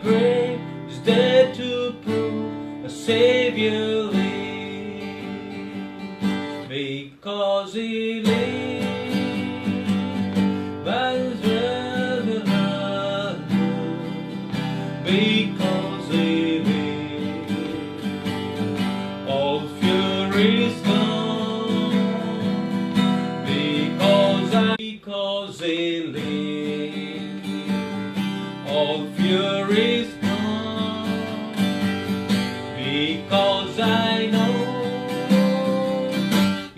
grave is there to prove a Savior lives. Because He lives, man's resurrected. Because He lives, all fear is gone. Because He lives, all fear is gone. Because I know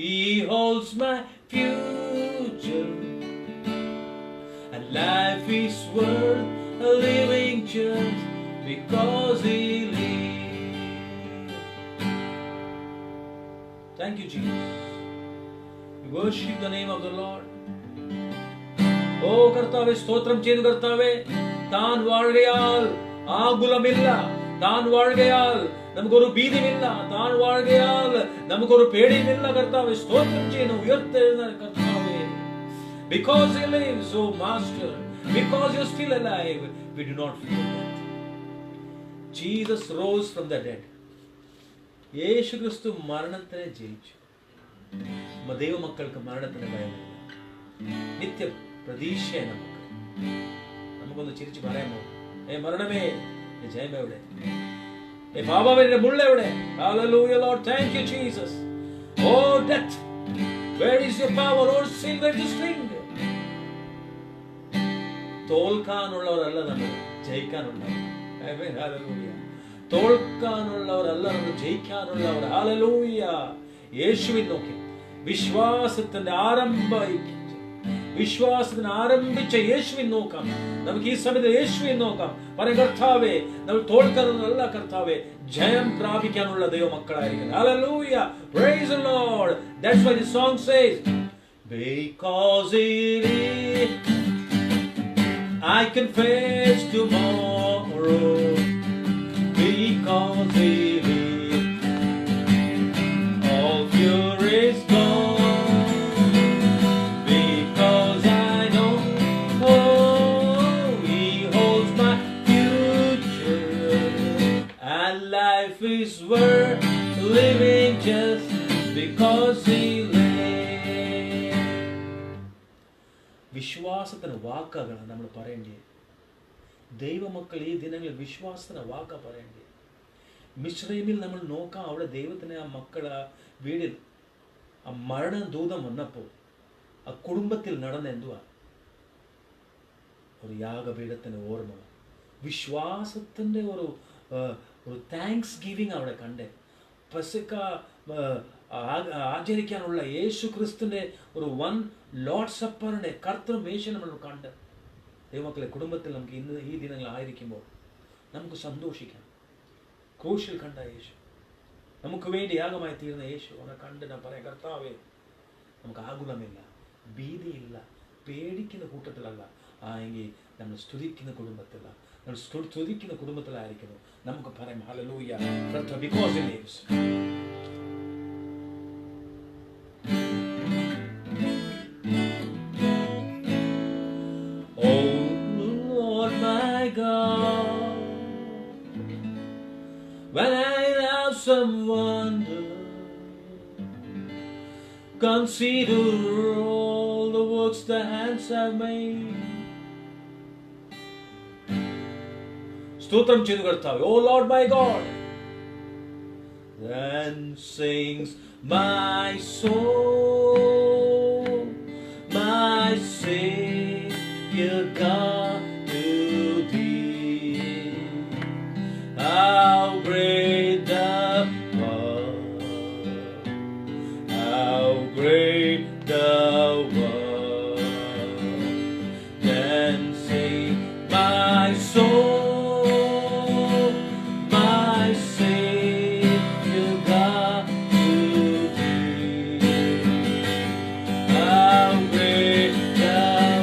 He holds my future, and life is worth living just because He lives. Thank you, Jesus. We worship the name of the Lord. Oh കർത്താവേ, സ്തോത്രം ചെയ്തു കർത്താവേ. താൻ വാഴുകയാൽ ആകുലമില്ല. താൻ വാഴുകയാൽ നമുക്കൊരു ഭീതിയില്ല. താൻ വാഴുകയാൽ നമുക്കൊരു പേടിയുമില്ല കർത്താവേ. സ്തോത്രം ചെയ്യുന്നു, ഉയർത്തെഴുന്ന കർത്താവേ. Because He lives, oh Master, because you're still alive, we do not fear death. Jesus rose from the dead. യേശു ക്രിസ്തു മരണത്തെ ജയിച്ചു. ദൈവമക്കൾക്ക് മരണത്തിന് ഭയമില്ല. നിത്യ പ്രതീക്ഷ നമുക്കൊന്ന് ചിരിച്ചു പറയാമോ? മരണമേ, ജയം എവിടെ? പാപമേ, മുള്ള എവിടെ? Hallelujah, Lord. Thank you, Jesus. Oh death, where is your power? Oh sin, where is your sting? തോൽക്കാനുള്ളവരല്ല നമ്മൾ, ജയിക്കാനുള്ളവർ. Hallelujah. തോൽക്കാനുള്ളവരല്ല നമ്മൾ, ജയിക്കാനുള്ളവർ. Hallelujah. യേശുവിൽ നോക്കി വിശ്വാസത്തിന്റെ വിശ്വാസത്തിന് ആരംഭിച്ച യേശുവിൻ നോക്കാം. നമുക്ക് ഈ സമയത്ത് യേശുവിൻ നോക്കാം. പറയും, കർത്താവേ, നമ്മൾ തോൽക്കാനുള്ള കർത്താവേ, ജയം പ്രാപിക്കാനുള്ള ദൈവമക്കളായിരിക്കണം. Hallelujah. Praise the Lord. That's why the song says, because He lives, I can face tomorrow. Because He lives, all fear is gone. Because I know, oh, He holds my future, and life is worth living just because He lives. വിശ്വാസത്തിന് വാക്കുകളാണ് നമ്മൾ പറയേണ്ടത്. ദൈവമക്കൾ ഈ ദിനങ്ങളിൽ വിശ്വാസത്തിന് വാക്ക പറയേണ്ടത്. മിസ്രൈമിൽ നമ്മൾ നോക്കാം, അവിടെ ദൈവത്തിന് ആ മക്കൾ ആ വീടിൽ ആ മരണദൂതം വന്നപ്പോൾ ആ കുടുംബത്തിൽ നടന്ന എന്തുവാ? ഒരു യാഗപീഠത്തിന് ഓർമ്മ, വിശ്വാസത്തിൻ്റെ ഒരു താങ്ക്സ് ഗിവിങ് അവിടെ കണ്ടേ. പെസക്ക ആചരിക്കാനുള്ള യേശു ക്രിസ്തുവിൻ്റെ ഒരു വൺ ലോർഡ് സപ്പറിൻ്റെ കർത്തൃമേശ നമ്മൾ കണ്ട്. ദൈവമക്കളെ, കുടുംബത്തിൽ നമുക്ക് ഇന്ന് ഈ ദിനങ്ങളായിരിക്കുമ്പോൾ നമുക്ക് സന്തോഷിക്കാം. ക്രൂശിൽ കണ്ട യേശു, നമുക്ക് വേണ്ടി യാഗമായി തീർന്ന യേശു, അവനെ കണ്ട് ഞാൻ പറയാം, കർത്താവേ, നമുക്ക് ആകുലമില്ല, ഭീതിയില്ല, പേടിക്കുന്ന കൂട്ടത്തിലല്ല. എങ്കിൽ നമ്മൾ സ്തുതിക്കുന്ന കുടുംബത്തിലാണ്, നമ്മൾ സ്തുതിക്കുന്ന കുടുംബത്തിലായിരിക്കുന്നു. നമുക്ക് പറയാം, hallelujah, because He lives. When I have some wonder, consider all the works the hands have made. Stotram chedu kartave, oh Lord my God. Then sings my soul, my Savior God, to Thee. How great Thou art, how great Thou art. Then sing my soul, my Savior God, to Thee. How great Thou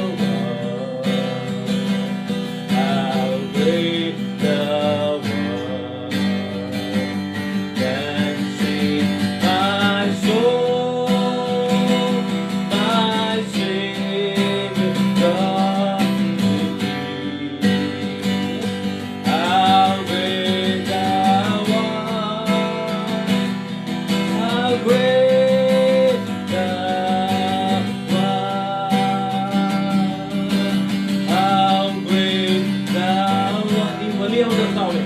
വലിയവൻ കർത്താവേ,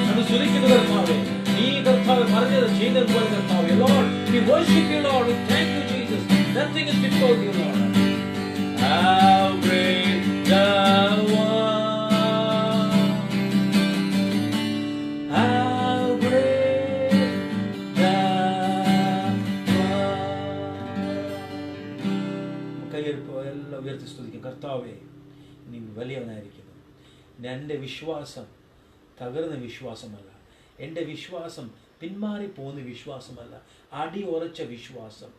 നമ്മൾ സ്തുതിക്കുന്നു കർത്താവേ. നീ കർത്താവേ പറഞ്ഞത് ചെയ്തതുപോലെ കർത്താവേ. Lord, we worship you, Lord. We thank you, Jesus. Nothing is before you, Lord. How great thou art. How great thou art. കൈയെടുപ്പ് എല്ലാം ഉയർത്തി സ്തുതിക്കും. കർത്താവേ, നീ വലിയവനായിരിക്കുന്നു. എൻ്റെ വിശ്വാസം തകർന്ന വിശ്വാസമല്ല, എൻ്റെ വിശ്വാസം പിന്മാറിപ്പോകുന്ന വിശ്വാസമല്ല, അടിയുറച്ച വിശ്വാസം,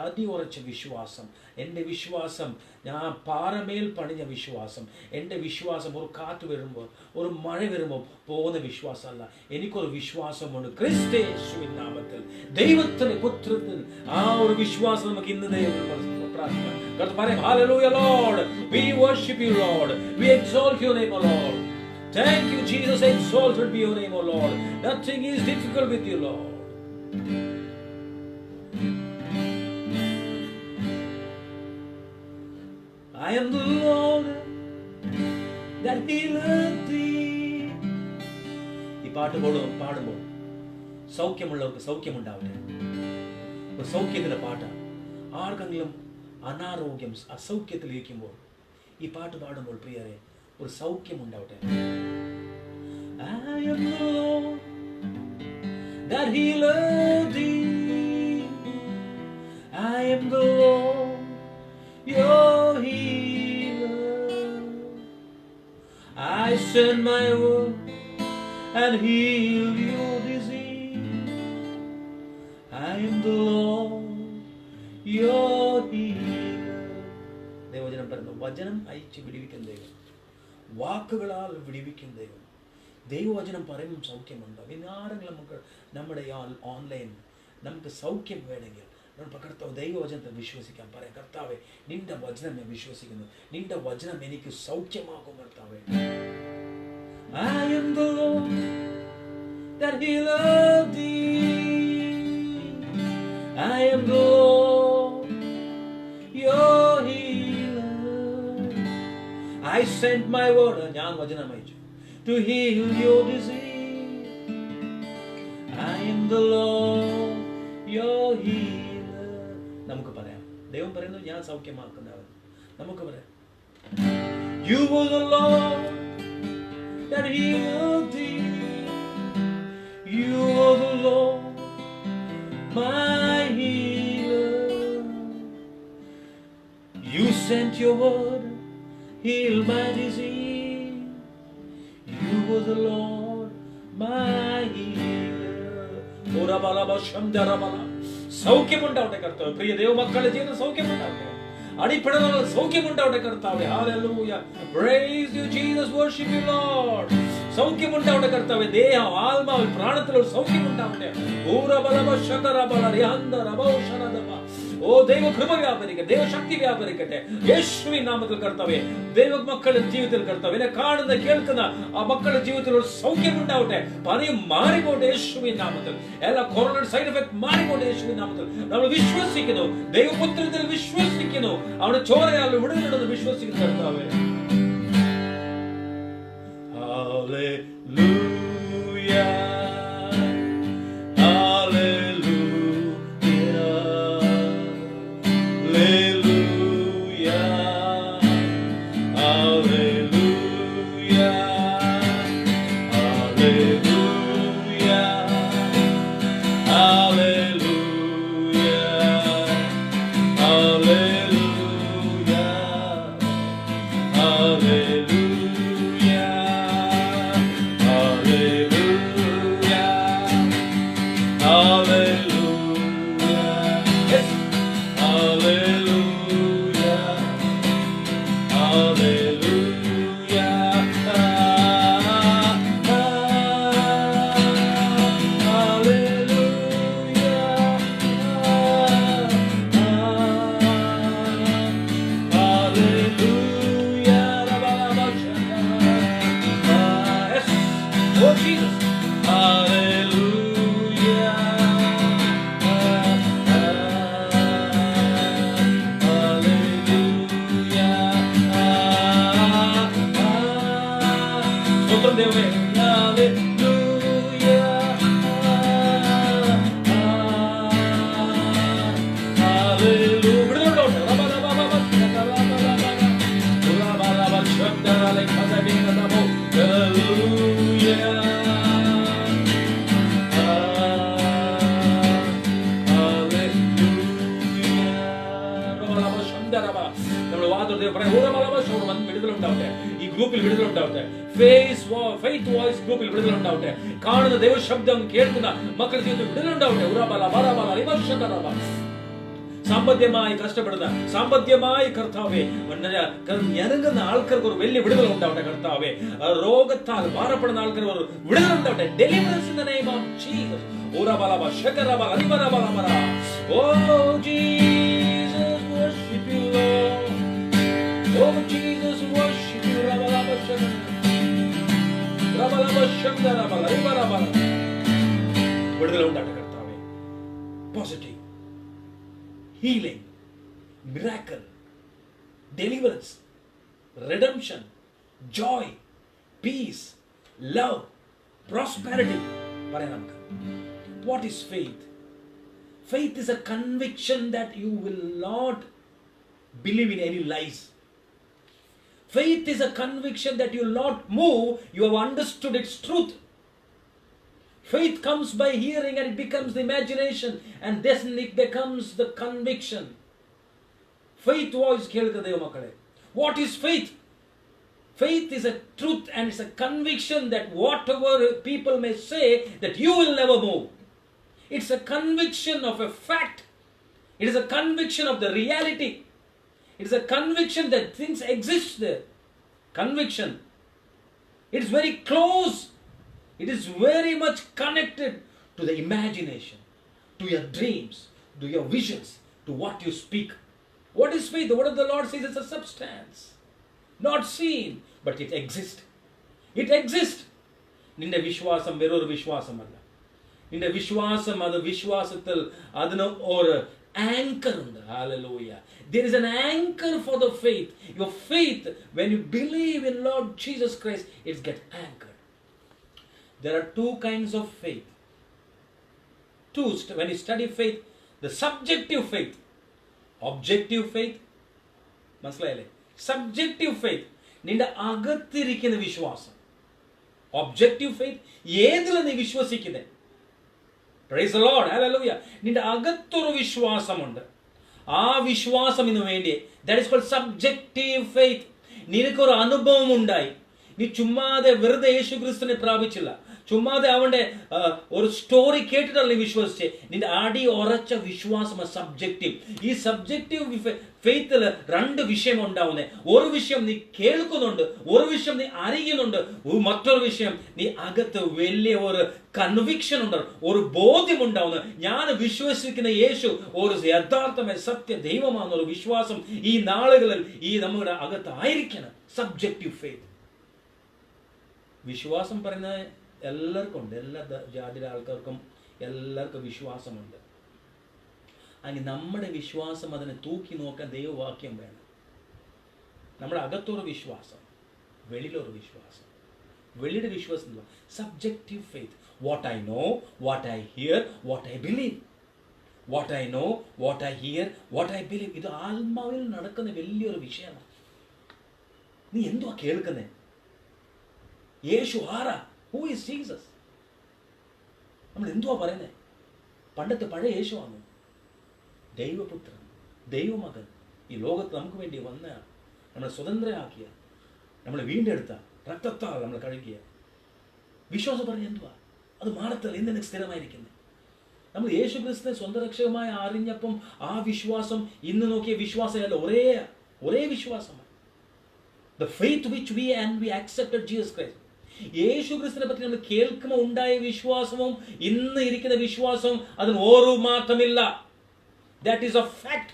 അടിയുറച്ച വിശ്വാസം. എൻ്റെ വിശ്വാസം ഞാൻ പാറമേൽ പണിഞ്ഞ വിശ്വാസം. എൻ്റെ വിശ്വാസം ഒരു കാറ്റ് വരുമ്പോൾ, ഒരു മഴ വരുമ്പോൾ പോകുന്ന വിശ്വാസമല്ല. എനിക്കൊരു വിശ്വാസമുണ്ട് ക്രിസ്തയേശുവിൻ നാമത്തിൽ, ദൈവത്തിൻ്റെ പുത്രത്തിൽ. ആ ഒരു വിശ്വാസം നമുക്ക് ഇന്ന് പ്രാർത്ഥിക്കാം. കർത്താവേ പറയാം, hallelujah Lord, we worship you Lord, we exalt your name O Lord. Thank you Jesus, exalted be your name O Lord. Nothing is difficult with you Lord. I am the Lord that healeth thee. ഈ പാട്ട് പാടുമ്പോൾ സൗഖ്യമുള്ളവർക്ക് സൗഖ്യമുണ്ടാവട്ടെ. ഒരു സൗഖ്യത്തിന്റെ പാട്ടാണ്. ആർക്കെങ്കിലും അനാരോഗ്യം അസൗഖ്യത്തിലിരിക്കുമ്പോൾ ഈ പാട്ട് പാടുമ്പോൾ പ്രിയരെ ഒരു സൗഖ്യമുണ്ടാവട്ടെ. I am the Lord that healeth thee. I am the Lord your healer. I send my word and heal your disease. I am the Lord your healer. ദൈവവചനം പറയുന്നു, വചനം അയച്ച് വിടിവിക്കുന്ന ദൈവം, വാക്കുകളാൽ വിടിവിക്കുന്ന ദൈവം. ദൈവവചനം പറയുമ്പോൾ സൗഖ്യമുണ്ടാകും. ഇന്ന് ആരെങ്കിലും നമുക്ക് നമ്മുടെ ഓൺലൈൻ നമുക്ക് സൗഖ്യം വേണമെങ്കിൽ നമ്മൾ കർത്താവ് ദൈവവചനത്തെ വിശ്വസിക്കാൻ പറയാം. കർത്താവേ, നിന്റെ വചനം ഞാൻ വിശ്വസിക്കുന്നു, നിന്റെ വചനം എനിക്ക് സൗഖ്യമാകും കർത്താവേ. I am the Lord that healeth thee. I am the Lord your healer. I sent my word, ഞാൻ വചനം അയച്ചു, to heal your disease. I am the Lord your healer. നമുക്ക് പറയാം, ദൈവം പറയുന്നു ഞാൻ സൗഖ്യമാക്കുന്നവൻ. നമുക്ക് പറയാം, you were the Lord that healed thee. You are the Lord my healer. You sent your word, heal my disease. You are the Lord my healer. സൗഖ്യമുണ്ടാവട്ടെ കർത്താവ്. പ്രിയ ദൈവമക്കളുടെ ജീവിതം സൗഖ്യമുണ്ടാവട്ടെ. അടിപ്പിടകൾ സൗഖ്യമുണ്ടാവട്ടെ കർത്താവേ. Hallelujah. Praise you Jesus, worship you Lord. സൗഖ്യമുണ്ടാവട്ടെ കർത്താവേ. ദേഹം ആത്മാവിൽ പ്രാണത്തിൽ ഒരു സൗഖ്യമുണ്ടാവട്ടെ. ഓ ദൈവ കൃപ വ്യാപരിക്കട്ടെ, ദൈവശക്തി വ്യാപരിക്കട്ടെ യേശുവിൻ നാമത്തിൽ കർത്താവേ. ദൈവമക്കളുടെ ജീവിതത്തിൽ കർത്താവേ, എന്നെ കാണുന്ന കേൾക്കുന്ന ആ മക്കളുടെ ജീവിതത്തിൽ ഒരു സൗഖ്യമുണ്ടാവട്ടെ. പനിയും മാറിപ്പോട്ടെ യേശുവിൻ നാമത്തിൽ. എല്ലാ കൊറോണ സൈഡ് എഫക്ട് മാറിപ്പോട്ടെ യേശുവിൻ നാമത്തിൽ. നമ്മൾ വിശ്വസിക്കുന്നു, ദൈവപുത്രത്തിൽ വിശ്വസിക്കുന്നു, അവന്റെ ചോരയാൽ വിടുതലുണ്ടെന്ന് വിശ്വസിക്കുന്നു കർത്താവേ. Hallelujah. ദൈവമേ ഹല്ലേലൂയ ഹല്ലേലൂയ വിടുതലുണ്ടാവട്ടെ വിടുതലുണ്ടാവട്ടെ ഈ ഗ്രൂപ്പിൽ വിടുതലുണ്ടാവട്ടെ ഫെയ്ത്ത് വോയിസ് ഗ്രൂപ്പിൽ വിടുതലുണ്ടാവട്ടെ കാണുന്ന ദൈവശബ്ദം കേൾക്കുന്ന മക്കളുടെ ജീവിതത്തിൽ വിടുതലുണ്ടാവട്ടെ സാമ്പത്തികമായി കഷ്ടപ്പെടുന്ന സാമ്പത്തികമായി കർത്താവേ ഞരങ്ങുന്ന ആൾക്കാർക്ക് ഒരു വലിയ വിടുതൽ ഉണ്ടാവട്ടെ കർത്താവേ രോഗത്താൽ ഭാരപ്പെടുന്ന ആൾക്കാർ ഒരു വിടുതൽ ഉണ്ടാവട്ടെ deliverance in the name of Jesus ഓറബലബ ശകരബല റിബലബലബല oh Jesus worship you Lord oh Jesus worship you റബലബ ശകരബല റിബലബല വിടുതൽ ഉണ്ടാവട്ടെ കർത്താവേ positive healing, miracle, deliverance, redemption, joy, peace, love, prosperity. What is faith? Faith is a conviction that you will not believe in any lies. Faith is a conviction that you will not move. You have understood its truth. Faith comes by hearing and it becomes the imagination and then it becomes the conviction. Faith voice kelka deva makkale. What is faith? Faith is a truth and it's a conviction that whatever people may say that you will never move. It's a conviction of a fact. It is a conviction of the reality. It is a conviction that things exist there. Conviction. It is very close. It is very much connected to the imagination, to your dreams, to your visions, to what you speak. What is faith? The word of the Lord says it's a substance, not seen, but it exists. It exists. Ninde vishwasam veroru vishwasam alla. Ninde vishwasam adu vishwasathil adinu or anchor undu. Hallelujah. There is an anchor for the faith. Your faith, when you believe in Lord Jesus Christ, it gets anchored. There are two kinds of faith. When you study faith, the subjective faith, objective faith, മനസ്സിലായില്ലേ? Subjective faith, നിന്റെ അകത്തിരിക്കുന്ന വിശ്വാസം. Objective faith, ഏതിൽ നീ വിശ്വസിക്കുന്നത്? Praise the Lord, hallelujah. നിന്റെ അകത്തൊരു വിശ്വാസമുണ്ട്. ആ വിശ്വാസത്തിന് വേണ്ടി, that is called subjective faith. നിനക്കൊരു അനുഭവം ഉണ്ടായി. നീ ചുമ്മാതെ വെറുതെ യേശു ക്രിസ്തുവിനെ പ്രാപിച്ചില്ല. ചുമ്മാതെ അവന്റെ ഒരു സ്റ്റോറി കേട്ടിട്ടല്ല നീ വിശ്വസിച്ചേ. നിന്റെ അടി ഉറച്ച വിശ്വാസം സബ്ജക്റ്റീവ്. ഈ സബ്ജക്റ്റീവ് ഫെയ്ത്തിൽ രണ്ട് വിഷയം ഉണ്ടാവുന്നേ. ഒരു വിഷയം നീ കേൾക്കുന്നുണ്ട്, ഒരു വിഷയം നീ അറിയുന്നുണ്ട്, മറ്റൊരു വിഷയം നീ അകത്ത് വലിയ ഒരു കൺവിക്ഷൻ ഉണ്ട്, ഒരു ബോധ്യം ഉണ്ടാവുന്നത്. ഞാൻ വിശ്വസിക്കുന്ന യേശു ഒരു യഥാർത്ഥമായ സത്യ ദൈവമാണെന്നൊരു വിശ്വാസം ഈ നാളുകളിൽ ഈ നമ്മുടെ അകത്ത് ആയിരിക്കണം. Subjective faith. വിശ്വാസം പറയുന്ന എല്ലാവർക്കും ഉണ്ട്, എല്ലാ ജാതിയിലെ ആൾക്കാർക്കും എല്ലാവർക്കും വിശ്വാസമുണ്ട്. അങ്ങനെ നമ്മുടെ വിശ്വാസം അതിനെ തൂക്കി നോക്കാൻ ദൈവവാക്യം വേണം. നമ്മുടെ അകത്തൊരു വിശ്വാസം, വെളിയിലൊരു വിശ്വാസം. വെളിയുടെ വിശ്വാസം എന്തുവാ? Subjective faith. What I know, what I here, what I believe. What I know, what I here, what I believe. ഇത് ആത്മാവിൽ നടക്കുന്ന വലിയൊരു വിഷയമാണ്. നീ എന്തുവാ കേൾക്കുന്നേ? യേശു ആരാ? Who is Jesus? നമ്മൾ എന്തുവാ പറയുന്നത്? പണ്ടത്തെ പഴയ യേശുവാണ്, ദൈവപുത്രൻ, ദൈവമകൻ, ഈ ലോകത്ത് നമുക്ക് വേണ്ടി വന്ന, നമ്മളെ സ്വതന്ത്രയാക്കിയ, നമ്മളെ വീണ്ടെടുത്ത, രക്തത്താൽ നമ്മൾ കഴുകിയ. വിശ്വാസം പറഞ്ഞ എന്തുവാ? അത് മാറത്തല്ല, എന്തെങ്കിലും സ്ഥിരമായിരിക്കുന്നത്. നമ്മൾ യേശു ക്രിസ്തുവിനെ സ്വന്തം രക്ഷകമായി അറിഞ്ഞപ്പം ആ വിശ്വാസം ഇന്ന് നോക്കിയ വിശ്വാസമല്ല, ഒരേ വിശ്വാസമാണ്. The faith which we accepted Jesus Christ. യേശു ക്രിസ്തുവിനെ പറ്റി നമ്മൾ കേൾക്കുമ്പോൾ ഉണ്ടായ വിശ്വാസവും ഇന്ന് ഇരിക്കുന്ന വിശ്വാസവും അതിന് ഓരോ മാറ്റമില്ല. That is A fact.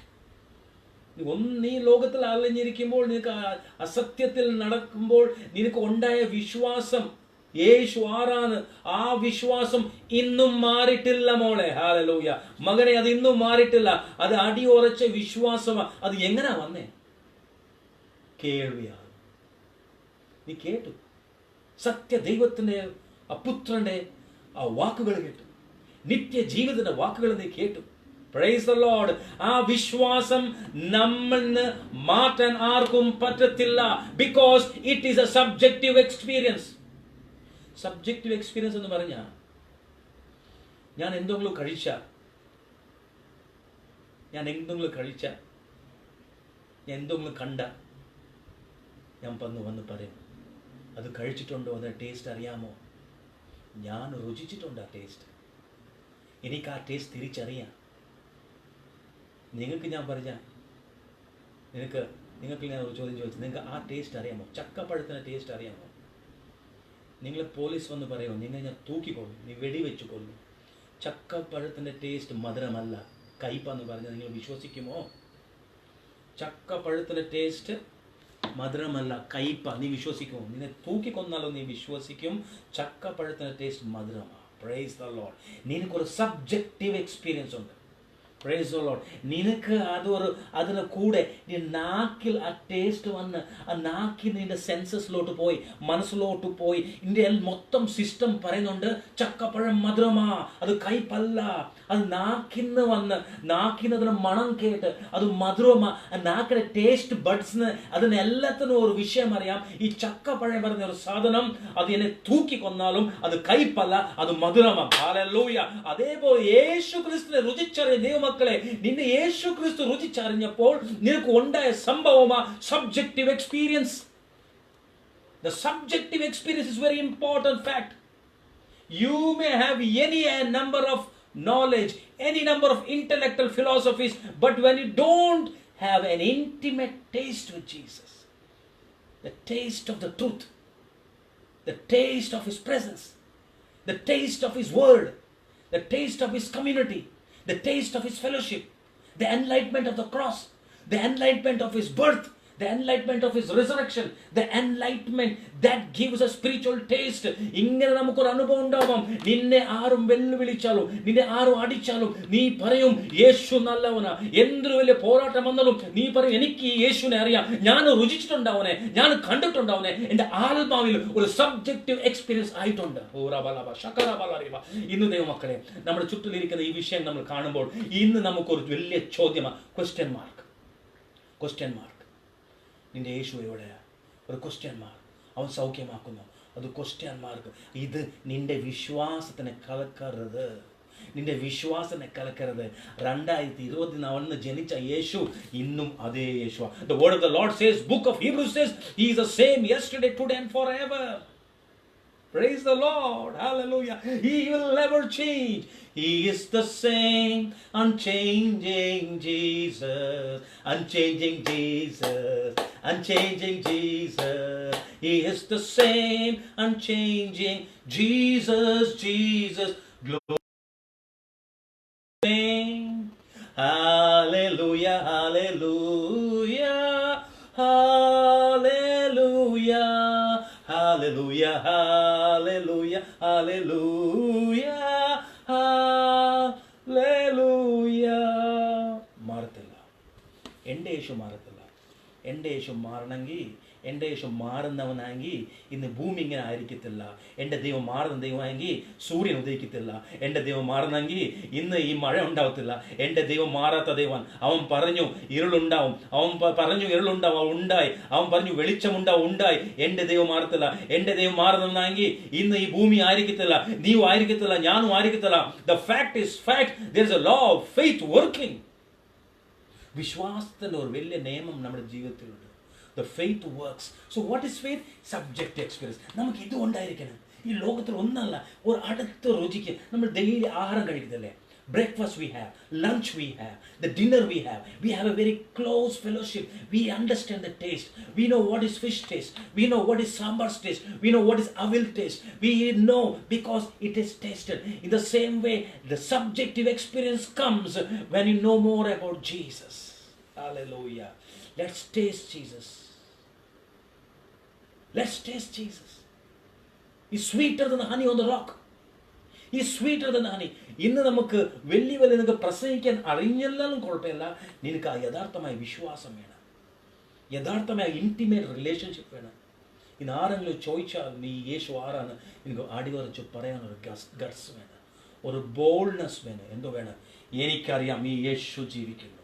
നീ ലോകത്തിൽ അലഞ്ഞിരിക്കുമ്പോൾ, നിനക്ക് അസത്യത്തിൽ നടക്കുമ്പോൾ നിനക്ക് ഉണ്ടായ വിശ്വാസം യേശു ആരാണ്, ആ വിശ്വാസം ഇന്നും മാറിയിട്ടില്ല മോളെ. ഹല്ലേലൂയ മകനെ, അത് ഇന്നും മാറിയിട്ടില്ല. അത് അടിയുറച്ച വിശ്വാസമാണ്. അത് എങ്ങനാ വന്നേ? കേൾവിയാണ്. നീ കേട്ടു, സത്യദൈവത്തിൻ്റെ ആ പുത്രൻ്റെ ആ വാക്കുകൾ കേട്ടു. നിത്യജീവിതത്തിന്റെ വാക്കുകൾ നീ കേട്ടു. Praise the Lord. ആ വിശ്വാസം നമ്മളിന് മാറ്റാൻ ആർക്കും പറ്റത്തില്ല. Because it is A subjective experience. Subjective experience എന്ന് പറഞ്ഞാൽ, ഞാൻ എന്തെങ്കിലും കഴിച്ച ഞാൻ എന്തെങ്കിലും കണ്ട ഞാൻ വന്ന് പറയും, അത് കഴിച്ചിട്ടുണ്ടോ, അതിൻ്റെ ടേസ്റ്റ് അറിയാമോ? ഞാൻ രുചിച്ചിട്ടുണ്ട് ആ ടേസ്റ്റ്. എനിക്ക് ആ ടേസ്റ്റ് തിരിച്ചറിയാം. നിങ്ങൾക്ക് ഞാൻ നിങ്ങൾക്ക് ഞാൻ ഒരു ചോദ്യം ചോദിച്ചു, നിങ്ങൾക്ക് ആ ടേസ്റ്റ് അറിയാമോ? ചക്കപ്പഴത്തിൻ്റെ ടേസ്റ്റ് അറിയാമോ? നിങ്ങൾ പോലീസ് വന്ന് പറയുമോ, നിങ്ങൾ ഞാൻ തൂക്കിക്കൊള്ളും, നീ വെടിവെച്ച് കൊല്ലും. ചക്കപ്പഴത്തിൻ്റെ ടേസ്റ്റ് മധുരമല്ല, കയ്പെന്ന് പറഞ്ഞാൽ നിങ്ങൾ വിശ്വസിക്കുമോ? ചക്കപ്പഴത്തിൻ്റെ ടേസ്റ്റ് മധുരമല്ല, കയ്പ. നീ വിശ്വസിക്കുമോ? നിന്നെ തൂക്കിക്കൊന്നാലോ നീ വിശ്വസിക്കും. ചക്കപ്പഴത്തിൻ്റെ ടേസ്റ്റ് മധുരമാണ്. Praise the Lord. നിനക്കൊരു സബ്ജക്റ്റീവ് എക്സ്പീരിയൻസ് ഉണ്ട്. Praise the Lord. നിനക്ക് അതിന് കൂടെ നാക്കിൽ ആ ടേസ്റ്റ് വന്ന് ആ നാക്കിൽ നിന്റെ സെൻസസിലോട്ട് പോയി, മനസ്സിലോട്ട് പോയി, ഇന്ത്യയിൽ മൊത്തം സിസ്റ്റം പറയുന്നുണ്ട് ചക്കപ്പഴം മധുരമാ, അത് കയ്പല്ല. അത് നാക്കിന്ന് വന്ന് നാക്കിനതിന് മണം കേട്ട് അത് മധുരമാ. നാക്കിന്റെ ടേസ്റ്റ് ബഡ്സിന് അതിനെല്ലാത്തിനും ഒരു വിഷയം അറിയാം. ഈ ചക്കപ്പഴം പറഞ്ഞ ഒരു സാധനം അത് എന്നെ തൂക്കിക്കൊന്നാലും അത് കയ്പല്ല, അത് മധുരമാ. ഹല്ലേലൂയ. അതേപോലെ യേശു ക്രിസ്തുവിനെ രുചിച്ചറിയ ദൈവമക്കളെ, നിന്നെ യേശു ക്രിസ്തു രുചിച്ചറിഞ്ഞപ്പോൾ നിനക്ക് ഉണ്ടായ സംഭവമാ subjective experience. The subjective experience is very important fact. You may have any number of knowledge, any number of intellectual philosophies, but when you don't have an intimate taste with Jesus, the taste of the truth, the taste of His presence, the taste of His word, the taste of His community, the taste of His fellowship, the enlightenment of the cross, the enlightenment of His birth, the enlightenment of His resurrection, the enlightenment that gives a spiritual taste. ഇങ്ങനെ നമുക്കൊരു അനുഭവം ഉണ്ടാവാം. നിന്നെ ആരും വെല്ലുവിളിച്ചാലും നിന്നെ ആരും അടിച്ചാലും നീ പറയും യേശു നല്ലവനാ. എന്തൊരു വലിയ പോരാട്ടം വന്നാലും നീ പറയും എനിക്ക് ഈ യേശുവിനെ അറിയാം, ഞാൻ രുചിച്ചിട്ടുണ്ടാവനെ, ഞാൻ കണ്ടിട്ടുണ്ടാവനെ. എൻ്റെ ആത്മാവിൽ ഒരു സബ്ജക്റ്റീവ് എക്സ്പീരിയൻസ് ആയിട്ടുണ്ട്. ഇന്ന് ദൈവമക്കളെ, നമ്മുടെ ചുറ്റിലിരിക്കുന്ന ഈ വിഷയം നമ്മൾ കാണുമ്പോൾ ഇന്ന് നമുക്കൊരു വലിയ ചോദ്യമാണ്, ക്വസ്റ്റ്യൻ മാർക്ക്. നിന്റെ യേശു എവിടെയാ? ഒരു ക്വസ്റ്റ്യൻ മാർക്ക്. അവൻ സൗഖ്യമാക്കുന്നു, അത് ക്വസ്റ്റ്യൻ മാർക്ക്. ഇത് നിന്റെ വിശ്വാസത്തിനെ കലക്കരുത്. 2024 ജനിച്ച യേശു ഇന്നും അതേ യേശു. The word of the Lord says, book of Hebrews says, He is the same yesterday, today and forever. Praise the Lord. Hallelujah. He will never change. He is the same, unchanging Jesus, unchanging Jesus, unchanging Jesus. He is the same, unchanging Jesus, Jesus. Glory. Hallelujah, hallelujah, hallelujah. Hallelujah, hallelujah, hallelujah, hallelujah. മാറത്തില്ല. എൻ്റെ യേശു മാറത്തില്ല. എൻ്റെ യേശു മാറണമെങ്കിൽ, എൻ്റെ യേശു മാറുന്നവനാണെങ്കിൽ ഇന്ന് ഭൂമി ഇങ്ങനെ ആയിരിക്കത്തില്ല. എൻ്റെ ദൈവം മാറുന്ന ദൈവമായെങ്കിൽ സൂര്യൻ ഉദയിക്കത്തില്ല. എൻ്റെ ദൈവം മാറുന്നെങ്കിൽ ഇന്ന് ഈ മഴ ഉണ്ടാവത്തില്ല. എൻ്റെ ദൈവം മാറാത്ത ദൈവം. അവൻ പറഞ്ഞു ഇരുളുണ്ടാവും, അവൻ പറഞ്ഞു ഇരുളുണ്ടാവും, ഉണ്ടായി. അവൻ പറഞ്ഞു വെളിച്ചമുണ്ടാവും, ഉണ്ടായി. എൻ്റെ ദൈവം മാറത്തില്ല. എൻ്റെ ദൈവം മാറുന്നവനാണെങ്കിൽ ഇന്ന് ഈ ഭൂമി ആയിരിക്കത്തില്ല, നീയും ആയിരിക്കത്തില്ല, ഞാനും ആയിരിക്കത്തില്ല. The fact is fact. There is a law of faith working. വിശ്വാസത്തിൻ്റെ ഒരു വലിയ നിയമം നമ്മുടെ ജീവിതത്തിലുണ്ട്. The faith works. So what is faith? Subjective experience. നമുക്ക് ഇത് ഉണ്ടായിരിക്കണം. ഈ ലോകത്തിൽ ഒന്നല്ല, ഒരു അടുത്ത രുചിക്ക് നമ്മൾ ഡെയിലി ആഹാരം കഴിക്കുന്നില്ലേ? Breakfast we have, lunch we have, the dinner we have a very close fellowship. We understand the taste. We know what is fish taste. We know what is sambar's taste. We know what is avil taste. We know because it is tasted. In the same way, the subjective experience comes when you know more about Jesus. Hallelujah. Let's taste Jesus. Let's taste Jesus. He's sweeter than the honey on the rock. He's sweeter than the honey. ഇന്ന് നമുക്ക് വലിയ നിനക്ക് പ്രസംഗിക്കാൻ അറിഞ്ഞെല്ലാലും കുഴപ്പമില്ല. നിനക്ക് ആ യഥാർത്ഥമായ വിശ്വാസം വേണം, യഥാർത്ഥമായ ഇൻറ്റിമേറ്റ് റിലേഷൻഷിപ്പ് വേണം. ഇന്ന് ആരെങ്കിലും ചോദിച്ചാൽ നീ യേശു ആരാണ്, എനിക്ക് അടിവരച്ച് പറയാനൊരു ഗട്സ് വേണം, ഒരു ബോൾഡ്നെസ് വേണം. എന്തോ വേണം? എനിക്കറിയാം ഈ യേശു ജീവിക്കുന്നു.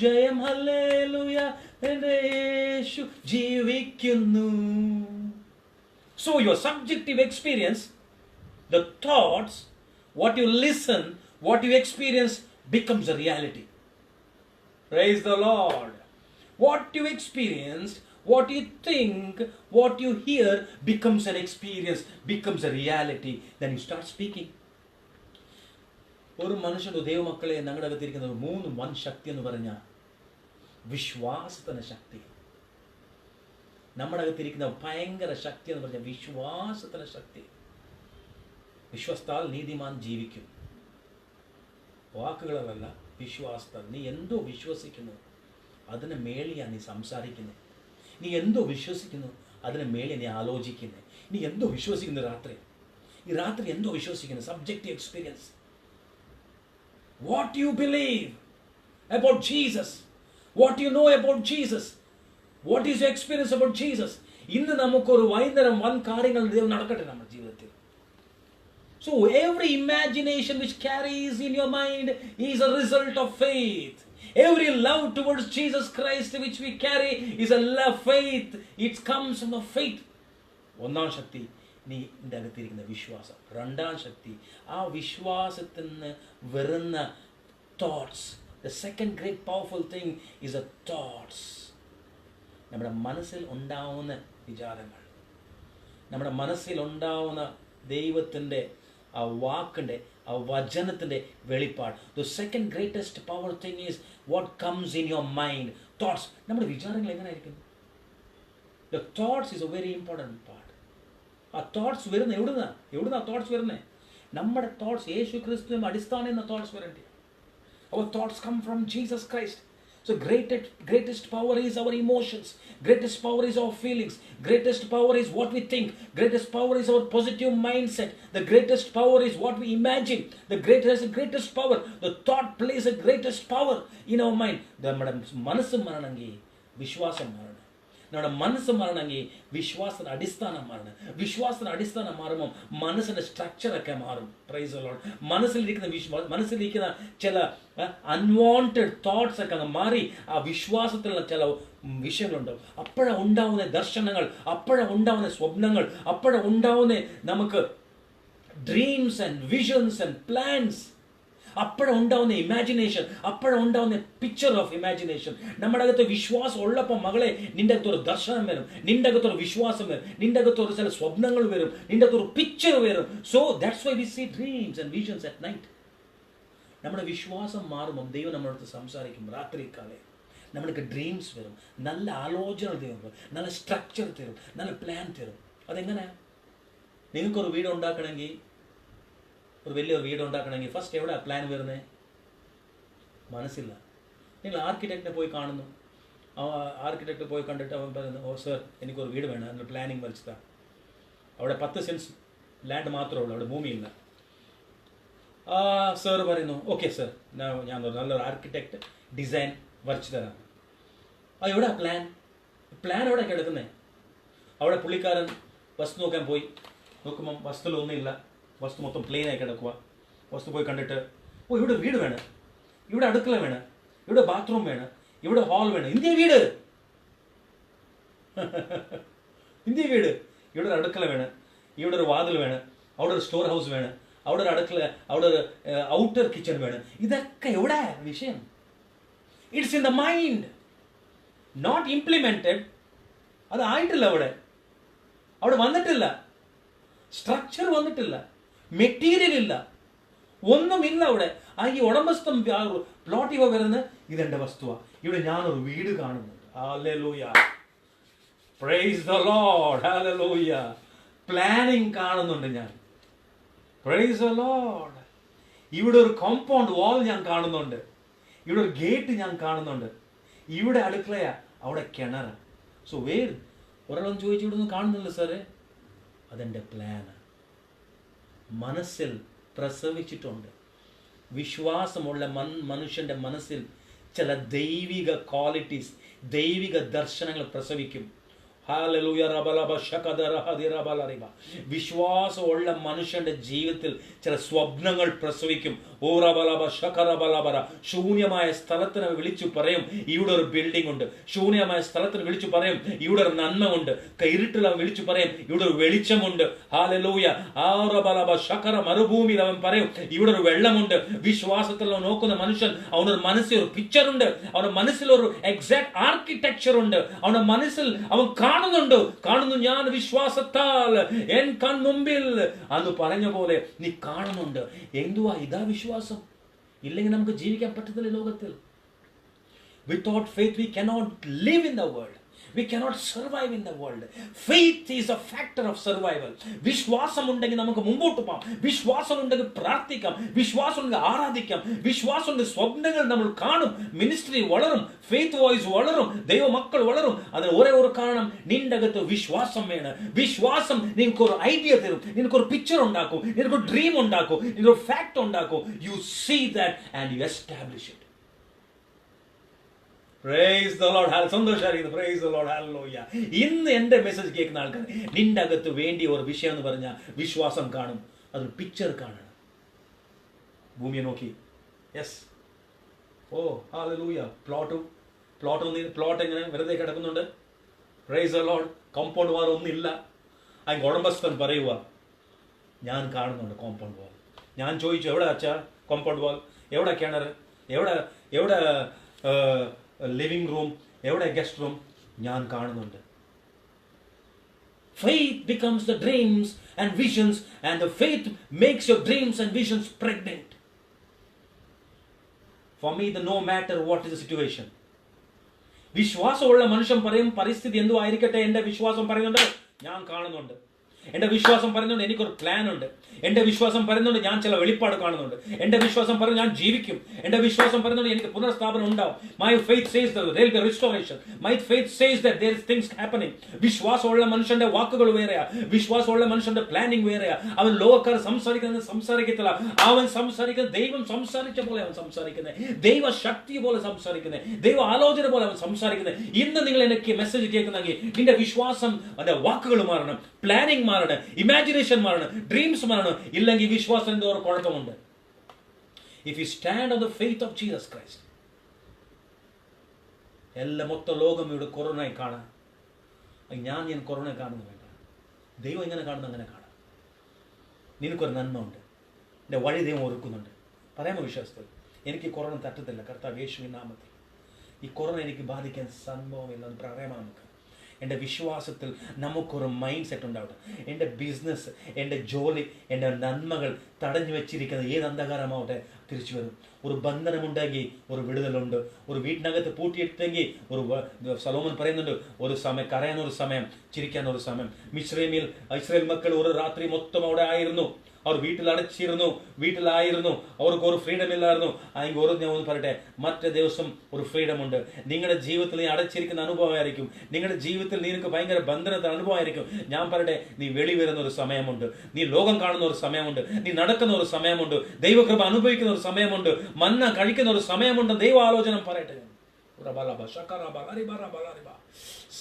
ജയം ഹല്ലേലൂയ, എൻ്റെ യേശു ജീവിക്കുന്നു. So your subjective experience, the thoughts, what you listen, what you experience becomes a reality. Praise the Lord. What you experienced, what you think, what you hear becomes an experience, becomes a reality. Then you start speaking. ഒരു മനുഷ്യൻ്റെ ദൈവമക്കളെ ഞങ്ങളുടെ അകത്തിരിക്കുന്ന 3 വൻ ശക്തി എന്ന് പറഞ്ഞാൽ വിശ്വാസത്തിൻ്റെ ശക്തി. നമ്മുടെ അകത്തിരിക്കുന്ന ഭയങ്കര ശക്തി എന്ന് പറഞ്ഞാൽ വിശ്വാസത്തിൻ്റെ ശക്തി. വിശ്വസ്താൽ നീതിമാൻ ജീവിക്കും. വാക്കുകളല്ല, വിശ്വാസത്താൽ. നീ എന്തോ വിശ്വസിക്കുന്നു അതിന് മേളിയാണ് നീ സംസാരിക്കുന്നത്. നീ എന്തോ വിശ്വസിക്കുന്നു അതിന് മേളിൽ നീ ആലോചിക്കുന്നത്. നീ എന്തോ വിശ്വസിക്കുന്നു ഈ രാത്രി എന്തോ വിശ്വസിക്കുന്നു. Subjective experience. What you believe about Jesus, what you know about Jesus, what is U experience about Jesus. ഇന്ന് നമുക്കൊരു വൈകുന്നേരം വൻ കാര്യങ്ങൾ ദൈവം നടക്കട്ടെ നമ്മുടെ ജീവിതത്തിൽ. So every imagination which carries in your mind is a result of faith. Every love towards Jesus Christ which we carry is a love faith. It comes from the faith. ഒന്നാം ശക്തി നീ എൻ്റെ അകത്തിരിക്കുന്ന വിശ്വാസം. രണ്ടാം ശക്തി ആ വിശ്വാസത്തിന് വരുന്ന thoughts. The second great powerful thing is the thoughts. നമ്മുടെ മനസ്സിൽ ഉണ്ടാവുന്ന വിചാരങ്ങൾ, നമ്മുടെ മനസ്സിൽ ഉണ്ടാവുന്ന ദൈവത്തിൻ്റെ ആ വാക്കിൻ്റെ ആ വചനത്തിൻ്റെ വെളിപ്പാട്. The second greatest power thing is what comes in your mind. Thoughts. നമ്മുടെ വിചാരങ്ങൾ എങ്ങനെയായിരിക്കും? The thoughts is a very important part. ആ തോട്ട്സ് വരുന്നത് എവിടുന്നാ തോട്ട്സ് വരുന്നത്? നമ്മുടെ തോട്ട്സ് യേശു ക്രിസ്തുവിൻ്റെ അടിസ്ഥാനം എന്ന തോട്ട്സ് വരണ്ടേ? Our thoughts come from Jesus Christ. So greatest power is our emotions. Greatest power is our feelings. Greatest power is what we think. Greatest power is our positive mindset. The greatest power is what we imagine. The greatest power. The thought plays the greatest power in our mind. നമ്മുടെ മനസ്സ് മാറണമെങ്കിൽ വിശ്വാസം മാറണം. നമ്മുടെ മനസ്സ് മാറണമെങ്കിൽ വിശ്വാസത്തിന് അടിസ്ഥാനം മാറണം. വിശ്വാസത്തിന് അടിസ്ഥാനം മാറുമ്പോൾ മനസ്സിൻ്റെ സ്ട്രക്ചറൊക്കെ മാറും. Praise the Lord. മനസ്സിലിരിക്കുന്ന ചില അൺവാണ്ടഡ് തോട്ട്സ് ഒക്കെ അങ്ങ് മാറി ആ വിശ്വാസത്തിലുള്ള ചില വിഷയങ്ങളുണ്ടാവും. അപ്പോഴാണ് ഉണ്ടാവുന്ന ദർശനങ്ങൾ, അപ്പോഴാണ് ഉണ്ടാവുന്ന സ്വപ്നങ്ങൾ, അപ്പോഴാണ് ഉണ്ടാവുന്ന നമുക്ക് dreams and visions and plans. അപ്പോഴാണ് ഉണ്ടാവുന്ന ഇമാജിനേഷൻ, അപ്പോഴാണ് ഉണ്ടാവുന്ന പിക്ചർ ഓഫ് ഇമാജിനേഷൻ. നമ്മുടെ അകത്ത് വിശ്വാസം ഉള്ളപ്പോൾ മകളെ നിന്റെ അകത്തൊരു ദർശനം വരും, നിന്റെ അകത്തൊരു വിശ്വാസം വരും, നിന്റെ അകത്തൊരു ചില സ്വപ്നങ്ങൾ വരും, നിന്റെ അകത്തൊരു പിക്ചർ വരും. So that's why we see dreams and visions at night. നമ്മുടെ വിശ്വാസം മാറുമ്പം ദൈവം നമ്മുടെ അടുത്ത് സംസാരിക്കും. രാത്രി കാലേ നമ്മൾക്ക് ഡ്രീംസ് വരും, നല്ല ആലോചന തരും, നല്ല സ്ട്രക്ചർ തരും, നല്ല പ്ലാൻ തരും. അതെങ്ങനെയാണ്? നിങ്ങൾക്കൊരു വീട് ഉണ്ടാക്കണമെങ്കിൽ, ഒരു വലിയൊരു വീട് ഉണ്ടാക്കണമെങ്കിൽ ഫസ്റ്റ് എവിടെ പ്ലാൻ വരുന്നത്? മനസ്സില്ല. നിങ്ങൾ ആർക്കിടെക്റ്റിനെ പോയി കാണുന്നു. ആർക്കിടെക്റ്റ് പോയി കണ്ടിട്ട് അവൻ പറയുന്നു, ഓ സർ എനിക്കൊരു വീട് വേണം, അതിൻ്റെ പ്ലാനിങ് വരച്ചതാ. അവിടെ 10 സെൻസ് ലാൻഡ് മാത്രമേ ഉള്ളൂ, അവിടെ ഭൂമിയില്ല. സർ പറയുന്നു, ഓക്കെ സർ ഞാൻ നല്ലൊരു ആർക്കിടെക്റ്റ് ഡിസൈൻ വരച്ചു തരാം. എവിടെ പ്ലാൻ എവിടെ കിടക്കുന്നത്? അവിടെ പുള്ളിക്കാരൻ വസ്തു നോക്കാൻ പോയി നോക്കുമ്പം വസ്തുവിലൊന്നുമില്ല, വസ്തു മൊത്തം പ്ലെയിനായി കിടക്കുക. വസ്തു പോയി കണ്ടിട്ട്, ഓ ഇവിടെ വീട് വേണം, ഇവിടെ അടുക്കള വേണം, ഇവിടെ ബാത്റൂം വേണം, ഇവിടെ ഹാൾ വേണം. ഇന്ത്യ വീട്, ഇന്ത്യ വീട്. ഇവിടെ ഒരു അടുക്കള വേണം, ഇവിടെ ഒരു വാതിൽ വേണം, അവിടെ ഒരു സ്റ്റോർ ഹൗസ് വേണം, അവിടെ ഒരു അടുക്കള, അവിടെ ഒരു ഔട്ടർ കിച്ചൺ വേണം. ഇതൊക്കെ എവിടെ വിഷയം? It's in the mind, not implemented. അത് ആയിട്ടില്ല, അവിടെ വന്നിട്ടില്ല, സ്ട്രക്ചർ വന്നിട്ടില്ല, മെറ്റീരിയൽ ഇല്ല, ഒന്നുമില്ല അവിടെ. ആ ഈ ഉടമസ്ഥം പ്ലോട്ട് ഇവ വരുന്നത് ഇതെന്റെ വസ്തുവാ, ഇവിടെ ഞാനൊരു വീട് കാണുന്നുണ്ട്. Hallelujah, praise the Lord, hallelujah. Planning കാണുന്നുണ്ട് ഞാൻ, പ്രൈസ് ദ ലോർഡ്. ഇവിടെ ഒരു കോമ്പൗണ്ട് വാൾ ഞാൻ കാണുന്നുണ്ട്, ഇവിടെ ഒരു ഗേറ്റ് ഞാൻ കാണുന്നുണ്ട്, ഇവിടെ അടുക്കളയാ, അവിടെ കിണർ. സോ വേർ ഒരാളും ചോദിച്ചു ഇവിടെ ഒന്നും കാണുന്നില്ല സാറേ, അതെൻ്റെ പ്ലാന്. മനസ്സിൽ പ്രസവിച്ചിട്ടുണ്ട്. വിശ്വാസമുള്ള മനുഷ്യൻ്റെ മനസ്സിൽ ചില ദൈവിക ക്വാളിറ്റീസ്, ദൈവിക ദർശനങ്ങൾ പ്രസവിക്കും. വിശ്വാസമുള്ള മനുഷ്യന്റെ ജീവിതത്തിൽ ചില സ്വപ്നങ്ങൾ പ്രസവിക്കും. ശൂന്യമായ സ്ഥലത്തിന് വിളിച്ചു പറയും ഇവിടെ ഒരു ബിൽഡിംഗ് ഉണ്ട്. ശൂന്യമായ സ്ഥലത്തിന് വിളിച്ചു പറയും ഇവിടെ ഒരു നന്മ ഉണ്ട്. ഇരുട്ടിൽ അവൻ വിളിച്ചു പറയും ഇവിടെ ഒരു വെളിച്ചമുണ്ട്. ഹാലലൂയ. മരുഭൂമിയിൽ അവൻ പറയും ഇവിടെ ഒരു വെള്ളമുണ്ട്. വിശ്വാസത്തിൽ അവൻ നോക്കുന്ന മനുഷ്യൻ, അവനൊരു മനസ്സിൽ ഒരു പിക്ചർ ഉണ്ട്, അവന്റെ മനസ്സിൽ ഒരു എക്സാക്ട് ആർക്കിടെക്ചർ ഉണ്ട്. അവന്റെ മനസ്സിൽ അവൻ കാണുന്നു ഞാൻ വിശ്വാസത്താൽ എൻ കൺമുമ്പിൽ അന്ന് പറഞ്ഞ പോലെ നീ കാണുന്നുണ്ട്. എന്തുവാ ഇതാ വിശ്വാസം? ഇല്ലെങ്കിൽ നമുക്ക് ജീവിക്കാൻ പറ്റത്തില്ല ലോകത്തിൽ. Without faith we cannot live in the world. We cannot survive in the world. Faith is a factor of survival. വിശ്വാസം ഉണ്ടെങ്കിൽ നമുക്ക് മുമ്പോട്ട് പോകാം. വിശ്വാസം ഉണ്ടെങ്കിൽ പ്രാർത്ഥിക്കാം. വിശ്വാസം ഉണ്ടെങ്കിൽ ആരാധിക്കാം. വിശ്വാസം ഉണ്ടെങ്കിൽ സ്വപ്നങ്ങൾ നമ്മൾ കാണും. മിനിസ്ട്രി വളരും. ഫെയ്ത്ത് വോയിസ് വളരും. ദൈവ മക്കൾ വളരും. അതിന് ഒരേ ഒരു കാരണം, നിന്റെ അകത്ത് വിശ്വാസം വേണം. വിശ്വാസം നിനക്കൊരു ഐഡിയ തരും, നിനക്കൊരു പിക്ചർ ഉണ്ടാക്കും, നിനക്കൊരു ഡ്രീം ഉണ്ടാക്കും, നിനക്കൊരു ഫാക്ട് ഉണ്ടാക്കും. You see that and you establish it. Praise the Lord. സന്തോഷമായിരിക്കുന്നു. Praise the Lord. Hallelujah. ഇന്ന് എൻ്റെ മെസ്സേജ് കേൾക്കുന്ന ആൾക്കാർ, നിന്റെ അകത്ത് വേണ്ടിയ ഒരു വിഷയം എന്ന് പറഞ്ഞാൽ വിശ്വാസം കാണും. അതൊരു പിക്ചർ കാണണം. ഭൂമിയെ നോക്കി. യെസ്. ഓ ഹല്ലേലൂയ. പ്ലോട്ട് എങ്ങനെ വെറുതെ കിടക്കുന്നുണ്ട്. Praise the Lord. Compound wall ഒന്നും ഇല്ല. അതിന് ഉടമസ്ഥൻ പറയുക, ഞാൻ കാണുന്നുണ്ട് കോമ്പൗണ്ട് വാൾ. ഞാൻ ചോദിച്ചു എവിടെ അച്ഛാ കോമ്പൗണ്ട് വാൾ, എവിടെ കിണർ, എവിടെ ലിവിംഗ് റൂം, എവിടെ ഗസ്റ്റ് റൂം? ഞാൻ കാണുന്നുണ്ട്. Faith becomes the dreams and visions, and the faith makes your dreams and visions pregnant. For me, no matter what is the situation. വിശ്വാസമുള്ള മനുഷ്യൻ പറയും പരിസ്ഥിതി എന്തോ ആയിരിക്കട്ടെ, എൻ്റെ വിശ്വാസം പറയുന്നുണ്ട് ഞാൻ കാണുന്നുണ്ട്. എൻ്റെ വിശ്വാസം പറയുന്നുണ്ട് എനിക്കൊരു പ്ലാൻ ഉണ്ട്. എൻ്റെ വിശ്വാസം പറയുന്നുണ്ട് ഞാൻ ചില വെളിപ്പാട് കാണുന്നുണ്ട്. എൻ്റെ വിശ്വാസം പറയുന്നത് ഞാൻ ജീവിക്കും. എൻ്റെ വിശ്വാസം പറയുന്നുണ്ട് എനിക്ക് പുനഃസ്ഥാപനം ഉണ്ടാവും. My faith says that there will be restoration. My faith says that there is things happening. വിശ്വാസമുള്ള മനുഷ്യന്റെ വാക്കുകൾ വേറെയാ, വിശ്വാസമുള്ള മനുഷ്യന്റെ പ്ലാനിങ് വേറെയാ. അവൻ ലോകക്കാർ സംസാരിക്കത്തില്ല. അവൻ സംസാരിക്കുന്നത് ദൈവം സംസാരിച്ച പോലെ അവൻ സംസാരിക്കുന്നത്, ദൈവ ശക്തി പോലെ സംസാരിക്കുന്നത്, ദൈവ ആലോചന പോലെ അവൻ സംസാരിക്കുന്നത്. ഇന്ന് നിങ്ങൾ എനിക്ക് മെസ്സേജ് കേൾക്കുന്നെങ്കിൽ നിന്റെ വിശ്വാസം, അതിന്റെ വാക്കുകൾ മാറണം, പ്ലാനിങ് മാറണം, ഇമാജിനേഷൻ മാറണം, ഡ്രീംസ് മാറണം. ഇല്ലെങ്കിൽ വിശ്വാസം എന്തോ ഒരു കുഴപ്പമുണ്ട്. If you stand on the faith of Jesus Christ, എല്ലാ മൊത്തം ലോകം ഇവിടെ കൊറോണയെ കാണാം. ഞാൻ കൊറോണയെ കാണുന്നു വേണ്ട, ദൈവം എങ്ങനെ കാണുന്നു അങ്ങനെ കാണാം. നിനക്കൊരു നന്മ ഉണ്ട്, എൻ്റെ വഴി ദൈവം ഒരുക്കുന്നുണ്ട്. പറയാമോ വിശ്വാസത്തിൽ? എനിക്ക് കൊറോണ തട്ടത്തില്ല കർത്താവ് യേശുവിൻ നാമത്തിൽ. ഈ കൊറോണ എനിക്ക് ബാധിക്കാൻ സംഭവമില്ല എന്ന് പറയാമോ നമുക്ക്? എൻ്റെ വിശ്വാസത്തിൽ നമുക്കൊരു മൈൻഡ് സെറ്റ് ഉണ്ടാവട്ടെ. എൻ്റെ ബിസിനസ്, എൻ്റെ ജോലി, എൻ്റെ നന്മകൾ തടഞ്ഞു വെച്ചിരിക്കുന്നത് ഏത് അന്ധകാരമാവട്ടെ തിരിച്ചു വരും. ഒരു ബന്ധനമുണ്ടെങ്കിൽ ഒരു വിടുതലുണ്ട്. ഒരു വീട്ടിനകത്ത് പൂട്ടിയിട്ടെങ്കിൽ സലോമൻ പറയുന്നുണ്ട്, ഒരു സമയം കരയാൻ ഒരു സമയം, ചിരിക്കാൻ ഒരു സമയം. മിസ്രൈമിൽ ഇസ്രായേൽ മക്കൾ ഒരു രാത്രി മൊത്തം അവിടെ ആയിരുന്നു. അവർ വീട്ടിലായിരുന്നു. അവർക്ക് ഒരു ഫ്രീഡം ഇല്ലായിരുന്നു. അതിന് ഒരു ഞാൻ ഒന്ന് പറയട്ടെ, മറ്റേ ദിവസം ഒരു ഫ്രീഡം ഉണ്ട്. നിങ്ങളുടെ ജീവിതത്തിൽ നീ അടച്ചിരിക്കുന്ന അനുഭവമായിരിക്കും. നിങ്ങളുടെ ജീവിതത്തിൽ നിനക്ക് ഭയങ്കര ബന്ധനത്തിന് അനുഭവമായിരിക്കും. ഞാൻ പറയട്ടെ, നീ വെളി വരുന്ന ഒരു സമയമുണ്ട്, നീ ലോകം കാണുന്ന ഒരു സമയമുണ്ട്, നീ നടക്കുന്ന ഒരു സമയമുണ്ട്, ദൈവകൃപ അനുഭവിക്കുന്ന ഒരു സമയമുണ്ട്, മന്ന കഴിക്കുന്ന ഒരു സമയമുണ്ട്. ദൈവ ആലോചന പറയട്ടെ.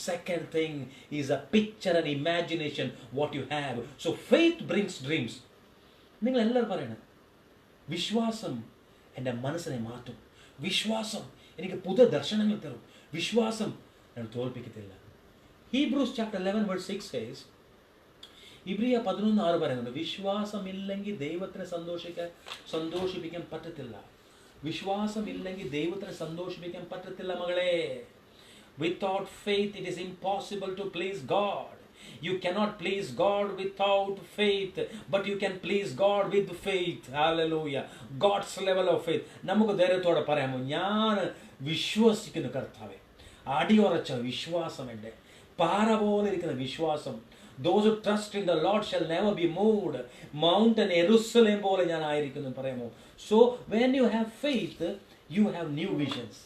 Second thing is a picture and imagination what you have. So faith brings dreams. നിങ്ങൾ എല്ലാവരും പറയണം, വിശ്വാസം എൻ്റെ മനസ്സിനെ മാറ്റും. വിശ്വാസം എനിക്ക് പുതിയ ദർശനങ്ങൾ തരും. വിശ്വാസം ഞാൻ തോൽപ്പിക്കത്തില്ല. Hebrews chapter 11 verse 6 says, ഇബ്രിയ 11:6 പറയുന്നുണ്ട്, വിശ്വാസമില്ലെങ്കിൽ ദൈവത്തിനെ സന്തോഷിപ്പിക്കാൻ പറ്റത്തില്ല. വിശ്വാസമില്ലെങ്കിൽ ദൈവത്തിനെ സന്തോഷിപ്പിക്കാൻ പറ്റത്തില്ല മകളെ. Without faith it is impossible to please God. You cannot please God without faith, but you can please God with faith. Hallelujah. God's level of faith. നമുക്ക് ധൈര്യത്തോടെ പറയാമോ, ഞാൻ വിശ്വസിക്കുന്നു കർത്താവേ. അടിയുറച്ച വിശ്വാസം, എൻ്റെ പാറ പോലെ ഇരിക്കുന്ന വിശ്വാസം. Those who trust in the Lord shall never be moved. Mountain Jerusalem പോലെ ഞാൻ ആയിരിക്കുന്നു പറയാമോ. So when you have faith, you have new visions.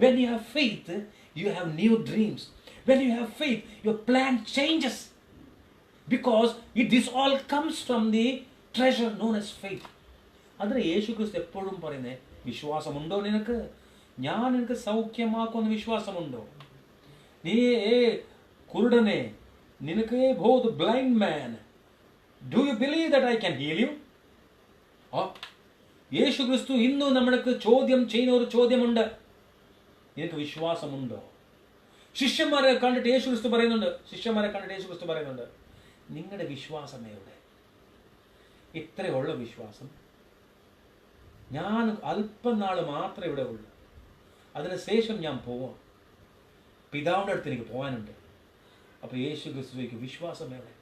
When you have faith, you have new dreams. When you have faith, your plan changes. Because this all comes from the treasure known as faith. അതിന് യേശു ക്രിസ്തു എപ്പോഴും പറയുന്നത്, വിശ്വാസമുണ്ടോ നിനക്ക്? ഞാൻ നിനക്ക് സൗഖ്യമാക്കുമെന്ന് വിശ്വാസമുണ്ടോ? നീ കുരുടനെ, നിനക്ക് both blind man, do you believe that I can heal you? Yeshu Kristu ഇന്നും നമ്മൾക്ക് ചോദ്യം ചെയ്യുന്ന ഒരു ചോദ്യമുണ്ട്, നിനക്ക് വിശ്വാസമുണ്ടോ? ശിഷ്യന്മാരെ കണ്ടിട്ട് യേശു ക്രിസ്തു പറയുന്നുണ്ട്, നിങ്ങളുടെ വിശ്വാസം എവിടെ? ഇത്രയുള്ള വിശ്വാസം. ഞാൻ അല്പനാൾ മാത്രമേ ഇവിടെ ഉള്ളൂ, അതിനുശേഷം ഞാൻ പോവാം, പിതാവിൻ്റെ അടുത്ത് എനിക്ക് പോകാനുണ്ട്. അപ്പോൾ യേശു ക്രിസ്തുവിക്ക് വിശ്വാസം എവിടെ?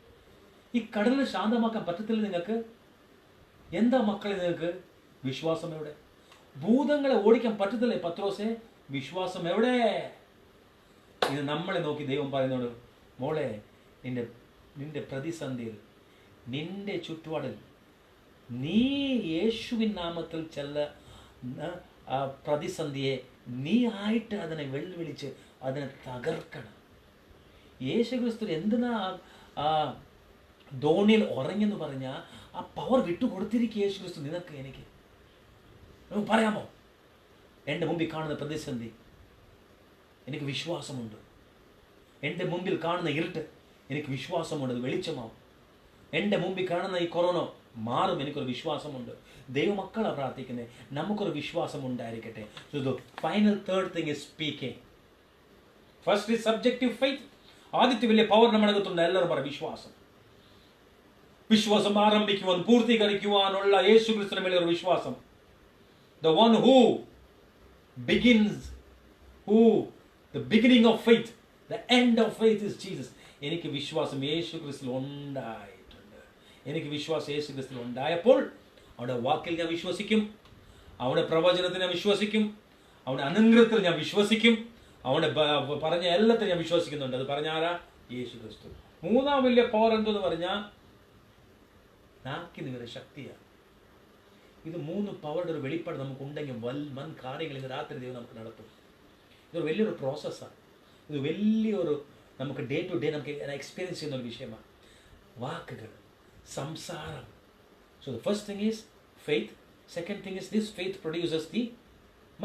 ഈ കടലിനെ ശാന്തമാക്കാൻ പറ്റത്തില്ല നിങ്ങൾക്ക്? എന്താ മക്കളെ നിങ്ങൾക്ക് വിശ്വാസം എവിടെ? ഭൂതങ്ങളെ ഓടിക്കാൻ പറ്റത്തില്ലേ പത്രോസേ? വിശ്വാസം എവിടെ? ഇത് നമ്മളെ നോക്കി ദൈവം പറയുന്നുണ്ട്, മോളെ, നിന്റെ പ്രതിസന്ധിയിൽ, നിന്റെ ചുറ്റുപാടിൽ നീ യേശുവിൻ നാമത്തിൽ ചെല്ല പ്രതിസന്ധിയെ നീ ആയിട്ട് അതിനെ വെല്ലുവിളിച്ച് അതിനെ തകർക്കണം. യേശു ക്രിസ്തു എന്തിനാ ആ ധോണിയിൽ ഉറങ്ങിയെന്ന് പറഞ്ഞാൽ ആ പവർ വിട്ടുകൊടുത്തിരിക്കുക യേശു ക്രിസ്തു നിനക്ക് എനിക്ക്. നമുക്ക് പറയാമോ, എൻ്റെ മുമ്പിൽ കാണുന്ന പ്രതിസന്ധി എനിക്ക് വിശ്വാസമുണ്ട്, എൻ്റെ മുമ്പിൽ കാണുന്ന ഇരുട്ട് എനിക്ക് വിശ്വാസമുണ്ട്, അത് വെളിച്ചമാവും. എൻ്റെ മുമ്പിൽ കാണുന്ന ഈ കൊറോണ മാറും, എനിക്കൊരു വിശ്വാസമുണ്ട്. ദൈവമക്കളാണ് പ്രാർത്ഥിക്കുന്നത്, നമുക്കൊരു വിശ്വാസം ഉണ്ടായിരിക്കട്ടെ. So the final third thing is speaking. First is subjective faith. ആദ്യത്തെ വലിയ പവർ നമ്മുടെ അകത്തുണ്ട്. എല്ലാവരും പറ വിശ്വാസം. വിശ്വാസം ആരംഭിക്കുവാൻ പൂർത്തീകരിക്കുവാനുള്ള യേശു ക്രിസ്തുവിന്റെ മേലെ ഒരു വിശ്വാസം. The one who begins, the beginning of faith, the end of faith is Jesus. എനിക്ക് വിശ്വാസം യേശു ക്രിസ്തുവിൽ ഉണ്ടായിട്ടുണ്ട്. എനിക്ക് വിശ്വാസം യേശു ക്രിസ്തുവിൽ ഉണ്ടായപ്പോൾ അവന്റെ വാക്കിൽ ഞാൻ വിശ്വസിക്കും, അവന്റെ പ്രവചനത്തിൽ ഞാൻ വിശ്വസിക്കും, അവന്റെ അനുഗ്രഹത്തിൽ ഞാൻ വിശ്വസിക്കും, അവന്റെ പറഞ്ഞ എല്ലാത്തിനും ഞാൻ വിശ്വസിക്കുന്നുണ്ട്. അത് പറഞ്ഞാരാ? യേശു ക്രിസ്തു. മൂന്നാം വലിയ പവർ എന്തെന്ന് പറഞ്ഞാൽ നാക്കിന് വരെ ശക്തിയാണ്. ഇത് മൂന്ന് പവറുടെ ഒരു വെളിപ്പാട് നമുക്കുണ്ടെങ്കിൽ വൻ കാര്യങ്ങൾ ഇന്ന് രാത്രി ദൈവം നമുക്ക് നടത്തും. ഇതൊരു വലിയൊരു പ്രോസസ്സാണ്. ഇത് വലിയൊരു നമുക്ക് ഡേ ടു ഡേ നമുക്ക് എക്സ്പീരിയൻസ് ചെയ്യുന്ന ഒരു വിഷയമാണ്. വാക്കുകൾ, സംസാരം. So the first thing is faith. Second thing is this faith produces the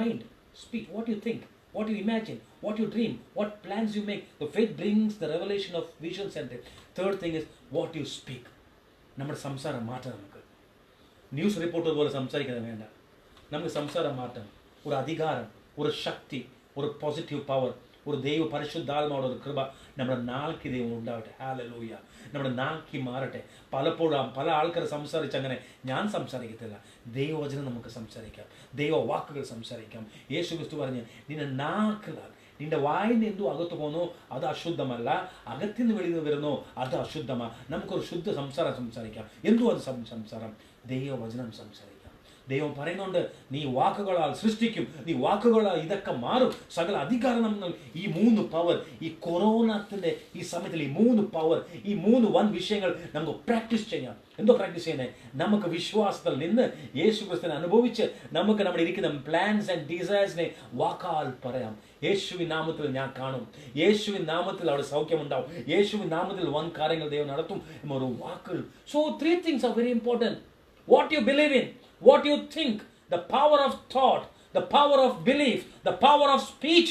mind. Speak what you think, what you imagine, what you dream, what plans you make. The faith brings the revelation of visions and third thing is what you speak. നമ്മുടെ സംസാരം മാറ്റം. നമുക്ക് news reporter പോലെ സംസാരിക്കുന്നത് വേണ്ട. നമുക്ക് സംസാരം മാറ്റം. ഒരു അധികാരം, ഒരു ശക്തി, ഒരു പോസിറ്റീവ് പവർ, ഒരു ദൈവ പരിശുദ്ധാത്മാവുടെ ഒരു കൃപ നമ്മുടെ നാൾക്ക് ദൈവം ഉണ്ടാവട്ടെ. ഹല്ലേലൂയ. നമ്മുടെ നാക്കി മാറട്ടെ. പലപ്പോഴും പല ആൾക്കാർ സംസാരിച്ചങ്ങനെ ഞാൻ സംസാരിക്കത്തില്ല. ദൈവവചനം നമുക്ക് സംസാരിക്കാം, ദൈവ വാക്കുകൾ സംസാരിക്കാം. യേശു ക്രിസ്തു പറഞ്ഞ് നിന്റെ നാക്കിലാൽ, നിന്റെ വായിന്ന് എന്തോ അകത്ത് പോകുന്നു അത് അശുദ്ധമല്ല, അകത്തുനിന്ന് വെളിയിൽ നിന്ന് വരുന്നു അത് അശുദ്ധമാണ്. നമുക്കൊരു ശുദ്ധ സംസാരം സംസാരിക്കാം. എന്തോ അത് സംസാരം? ദൈവവചനം സംസാരിക്കാം. ദൈവം പറയുന്നുണ്ട്, നീ വാക്കുകളാൽ സൃഷ്ടിക്കും, നീ വാക്കുകളാൽ ഇതൊക്കെ മാറും. സകല അധികാരം നമ്മൾ ഈ മൂന്ന് പവർ, ഈ കൊറോണത്തിന്റെ ഈ സമയത്തിൽ ഈ മൂന്ന് പവർ, ഈ മൂന്ന് വൻ വിഷയങ്ങൾ നമുക്ക് പ്രാക്ടീസ് ചെയ്യാം. എന്തോ പ്രാക്ടീസ് ചെയ്യുന്നത്? നമുക്ക് വിശ്വാസത്തിൽ നിന്ന് യേശു ക്രിസ്തുവിനെ അനുഭവിച്ച് നമുക്ക് നമ്മുടെ ഇരിക്കുന്ന പ്ലാൻസ് ആൻഡ് ഡിസയേഴ്സിനെ വാക്കാൽ പറയാം. യേശുവിൻ നാമത്തിൽ ഞാൻ കാണും, യേശുവിൻ നാമത്തിൽ അവിടെ സൗഖ്യമുണ്ടാവും, യേശുവിൻ നാമത്തിൽ വൻ കാര്യങ്ങൾ ദൈവം നടത്തും എന്നൊരു വാക്കുകൾ. So 3 things are very important. What you believe in, what you think, the power of thought, the power of belief, the power of speech.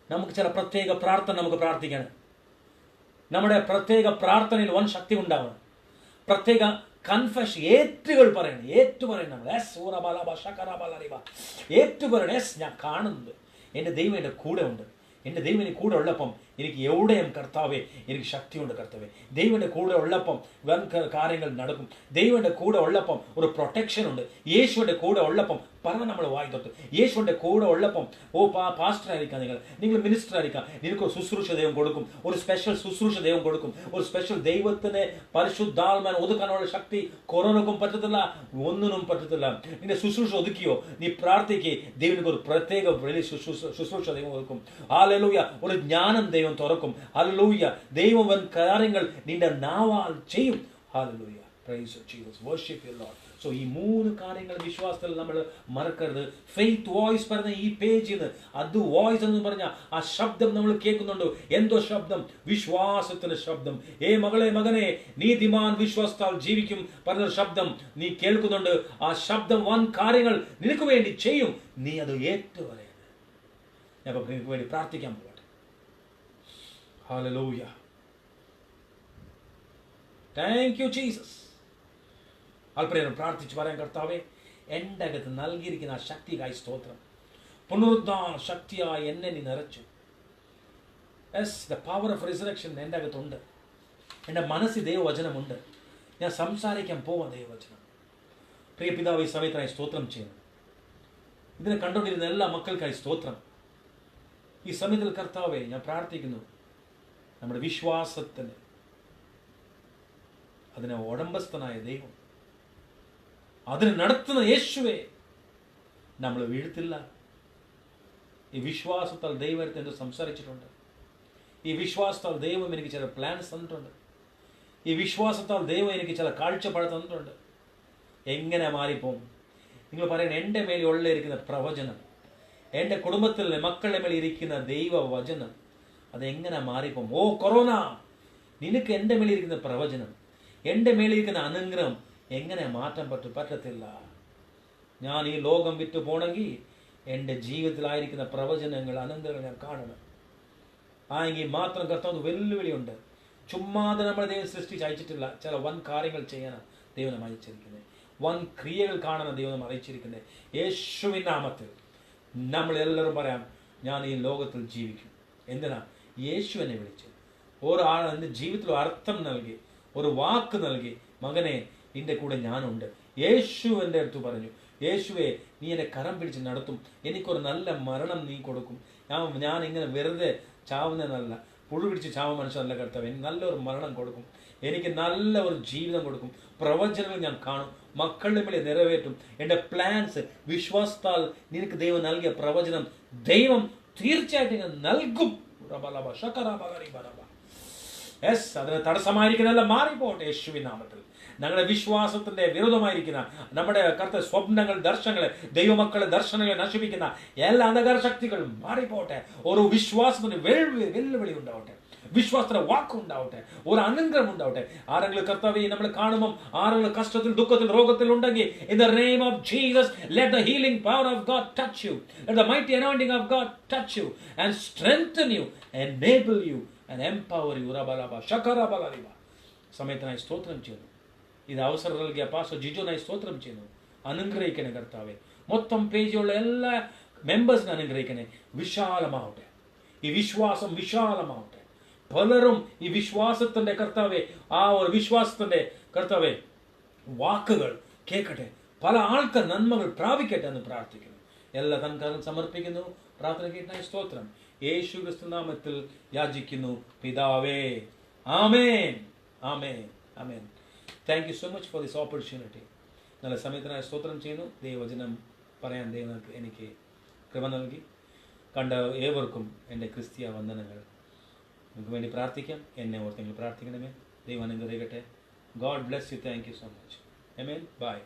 നമുക്ക് ചില പ്രത്യേക പ്രാർത്ഥന നമുക്ക് പ്രാർത്ഥിക്കണം. നമ്മുടെ പ്രത്യേക പ്രാർത്ഥനയിൽ വൻ ശക്തി ഉണ്ടാവണം. പ്രത്യേക കൺഫെഷൻ, ഏറ്റുകൾ പറയണം. ഏറ്റുപറയണം. ഏറ്റുപറയണം. ഞാൻ കാണുന്നത് എൻ്റെ ദൈവം എൻ്റെ കൂടെ ഉണ്ട്. എൻ്റെ ദൈവം എനിക്ക് കൂടെ ഉള്ളപ്പം എനിക്ക് എവിടെയും കർത്താവേ എനിക്ക് ശക്തിയുണ്ട്. കർത്താവേ ദൈവൻ്റെ കൂടെ ഉള്ളപ്പം വൻ കാര്യങ്ങൾ നടക്കും. ദൈവൻ്റെ കൂടെ ഉള്ളപ്പം ഒരു പ്രൊട്ടക്ഷൻ ഉണ്ട്. യേശുവിൻ്റെ കൂടെ ഉള്ളപ്പം പറഞ്ഞ നമ്മൾ വായി തൊട്ട് യേശുവിൻ്റെ കൂടെ ഉള്ളപ്പം പാസ്റ്റർ ആയിരിക്കാം, നിങ്ങൾ മിനിസ്റ്റർ ആയിരിക്കാം, നിനക്കൊരു ശുശ്രൂഷ ദൈവം കൊടുക്കും. ഒരു സ്പെഷ്യൽ ശുശ്രൂഷ ദൈവം കൊടുക്കും. ഒരു സ്പെഷ്യൽ ദൈവത്തിന് പരിശുദ്ധാത്മാവിനെ ഒതുക്കാനുള്ള ശക്തി കൊറോണക്കും പറ്റത്തില്ല, ഒന്നിനും പറ്റത്തില്ല. നിന്റെ ശുശ്രൂഷ ഒതുക്കിയോ, നീ പ്രാർത്ഥിക്ക്, ദൈവനിക്ക് ഒരു പ്രത്യേക വലിയ ശുശ്രൂഷ ദൈവം കൊടുക്കും. ഹല്ലേലൂയ. ഒരു ജ്ഞാനം ദൈവം തുറക്കും. ഹല്ലേലൂയ. ദൈവം വൻ കാര്യങ്ങൾ നിന്റെ നാവാൽ ചെയ്യും. Hallelujah. Praise you, Jesus. Worship you, Lord. So ഈ 3 കാര്യങ്ങൾ വിശ്വാസത്തിൽ നമ്മൾ മറക്കരുത്. ഫെയ്ത്ത് വോയിസ് പറഞ്ഞ ഈ പേജിൽ അത് വോയിസ് എന്ന് പറഞ്ഞ ആ ശബ്ദം നമ്മൾ കേൾക്കുന്നുണ്ടോ? എന്തോ ശബ്ദം? വിശ്വാസത്തിന്റെ ശബ്ദം. മകളെ മകനെ, നീതിമാൻ വിശ്വാസത്താൽ ജീവിക്കും പറഞ്ഞ ശബ്ദം നീ കേൾക്കുന്നുണ്ട്. ആ ശബ്ദം 1 കാര്യങ്ങൾ നിനക്ക് വേണ്ടി ചെയ്യും. നീ അത് ഏറ്റുപറയണം. ഞാൻ നിനക്ക് വേണ്ടി പ്രാർത്ഥിക്കാൻ പോകട്ടെ. ഹല്ലേലൂയ. Thank you, Jesus. അല്പനേരം പ്രാർത്ഥിച്ച് പറയാൻ, കർത്താവേ, എൻ്റെ അകത്ത് നൽകിയിരിക്കുന്ന ആ ശക്തിക്കായി സ്തോത്രം. പുനരുദ്ധാന ശക്തിയായി എന്നെ നീ നിറച്ചു. Yes, the power of resurrection എൻ്റെ അകത്തുണ്ട്. എൻ്റെ മനസ്സിൽ ദൈവവചനമുണ്ട്. ഞാൻ സംസാരിക്കാൻ പോവാം ദൈവവചനം. പ്രിയ പിതാവ്, ഈ സമയത്തിനായി സ്തോത്രം ചെയ്യുന്നു. ഇതിനെ കണ്ടുകൊണ്ടിരുന്ന എല്ലാ മക്കൾക്കായി സ്തോത്രം. ഈ സമയത്തിൽ കർത്താവേ, ഞാൻ പ്രാർത്ഥിക്കുന്നു, നമ്മുടെ വിശ്വാസത്തിന് അതിനെ ഉടമ്പസ്ഥനായ ദൈവം, അതിനെ നടത്തുന്ന യേശുവേ, നമ്മൾ വീഴ്ത്തില്ല. ഈ വിശ്വാസത്താൽ ദൈവത്തെ എന്തോ സംസാരിച്ചിട്ടുണ്ട്. ഈ വിശ്വാസത്താൽ ദൈവം എനിക്ക് ചില പ്ലാൻസ് തന്നിട്ടുണ്ട്. ഈ വിശ്വാസത്താൽ ദൈവം എനിക്ക് ചില കാഴ്ചപ്പാട് തന്നിട്ടുണ്ട്. എങ്ങനെ മാറിപ്പോവും? നിങ്ങൾ പറയുന്നത്, എൻ്റെ മേൽ ഉള്ളിരിക്കുന്ന പ്രവചനം, എൻ്റെ കുടുംബത്തിലെ മക്കളുടെ മേൽ ഇരിക്കുന്ന ദൈവവചനം, അതെങ്ങനെ മാറിപ്പോവും? ഓ കൊറോണ, നിനക്ക് എൻ്റെ മേലിരിക്കുന്ന പ്രവചനം, എൻ്റെ മേലിരിക്കുന്ന അനുഗ്രഹം എങ്ങനെ മാറ്റാൻ പറ്റത്തില്ല. ഞാൻ ഈ ലോകം വിട്ടു പോണെങ്കിൽ എൻ്റെ ജീവിതത്തിലായിരിക്കുന്ന പ്രവചനങ്ങൾ, അനുഗ്രഹങ്ങൾ ഞാൻ കാണണം. ആയെങ്കിൽ മാത്രം കർത്താവ് വെല്ലുവിളിയുണ്ട്. ചുമ്മാതെ നമ്മളെ ദൈവം സൃഷ്ടിച്ച് അയച്ചിട്ടില്ല. ചില 1 കാര്യങ്ങൾ ചെയ്യാനാണ് ദൈവം അയച്ചിരിക്കുന്നത്. 1 ക്രിയകൾ കാണാനാണ് ദൈവം അറിയിച്ചിരിക്കുന്നത്. യേശുവിൻ നാമത്തിൽ നമ്മളെല്ലാവരും പറയാം, ഞാൻ ഈ ലോകത്തിൽ ജീവിക്കും. എന്തിനാ? യേശു എന്നെ വിളിച്ചു. ഒരാൾ എൻ്റെ ജീവിതത്തിൽ അർത്ഥം നൽകി, ഒരു വാക്ക് നൽകി, മകനെ, നിന്റെ കൂടെ ഞാനുണ്ട്. യേശു എൻ്റെ അടുത്ത് പറഞ്ഞു, യേശുവേ, നീ എന്നെ കരം പിടിച്ച് നടത്തും, എനിക്കൊരു നല്ല മരണം നീ കൊടുക്കും. ഞാൻ ഇങ്ങനെ വെറുതെ ചാവുന്നതല്ല, പുഴു പിടിച്ച് ചാവുന്ന മനുഷ്യനല്ല കർത്താവ്. എനിക്ക് നല്ലൊരു മരണം കൊടുക്കും, എനിക്ക് നല്ല ഒരു ജീവിതം കൊടുക്കും. പ്രവചനങ്ങൾ ഞാൻ കാണും, മക്കളുടെ മേലെ നിറവേറ്റും. എൻ്റെ പ്ലാൻസ് വിശ്വാസത്താൽ നിനക്ക് ദൈവം നൽകിയ പ്രവചനം ദൈവം തീർച്ചയായിട്ടും ഞാൻ നൽകും. യെസ്, അതിന് തടസ്സമായിരിക്കുന്നതെല്ലാം മാറിപ്പോട്ടെ യേശുവിൻ നാമത്തിൽ. ഞങ്ങളുടെ വിശ്വാസത്തിന്റെ വിരോധമായിരിക്കുന്ന നമ്മുടെ കർത്ത സ്വപ്നങ്ങൾ, ദർശനങ്ങൾ, ദൈവമക്കളെ ദർശനങ്ങളെ നശിപ്പിക്കുന്ന എല്ലാ അന്ധകാര ശക്തികളും മാറിപ്പോട്ടെ. ഒരു വിശ്വാസത്തിന് വെല്ലുവിളി ഉണ്ടാവട്ടെ, വിശ്വാസത്തിന്റെ വാക്കുണ്ടാവട്ടെ, ഒരു അനുഗ്രഹം ഉണ്ടാവട്ടെ. ആരെങ്കിലും കർത്താവേ നമ്മൾ കാണുമ്പോൾ ആരെങ്കിലും കഷ്ടത്തിൽ, ദുഃഖത്തിൽ, രോഗത്തിൽ ഉണ്ടെങ്കിൽ, in the name of Jesus, let the healing power of God touch you. Let the mighty anointing of God touch you and strengthen you, enable you and empower you. Rabalaba shakarabalariba. സമയത്തിനായി സ്തോത്രം ചെയ്യുന്നു. ഇത് അവസരം നൽകിയ pastor ജിജോനായി സ്തോത്രം ചെയ്യുന്നു. അനുഗ്രഹിക്കണേ കർത്താവേ. മൊത്തം പേജിലുള്ള എല്ലാ മെമ്പേഴ്സിനെ അനുഗ്രഹിക്കണേ. വിശാലമാവട്ടെ, ഈ വിശ്വാസം വിശാലമാവട്ടെ. പലരും ഈ വിശ്വാസത്തിന്റെ കർത്താവേ, ആ ഒരു വിശ്വാസത്തിന്റെ കർത്താവേ വാക്കുകൾ കേൾക്കട്ടെ. പല ആൾക്കാർ നന്മകൾ പ്രാപിക്കട്ടെ എന്ന് പ്രാർത്ഥിക്കുന്നു. എല്ലാ തൻകാരം സമർപ്പിക്കുന്നു. പ്രാർത്ഥന കേട്ടായി സ്തോത്രം. യേശു ക്രിസ്തു നാമത്തിൽ യാചിക്കുന്നു പിതാവേ. ആമേൻ, ആമേൻ, ആമേൻ. Thank you so much for this opportunity. നല്ല സമയത്തിനായി സ്തോത്രം ചെയ്യുന്നു. ദൈവവചനം പറയാൻ ദൈവം എനിക്ക് കൃപ നൽകി. കണ്ട ഏവർക്കും എൻ്റെ ക്രിസ്തീയ വന്ദനങ്ങൾ. നിങ്ങൾക്ക് വേണ്ടി പ്രാർത്ഥിക്കാം. എന്നെ ഓർത്തെങ്കിൽ പ്രാർത്ഥിക്കണമേ. ദൈവം അനുഗ്രഹിക്കട്ടെ. God bless you. Thank you so much. ആമേൻ. ബൈ.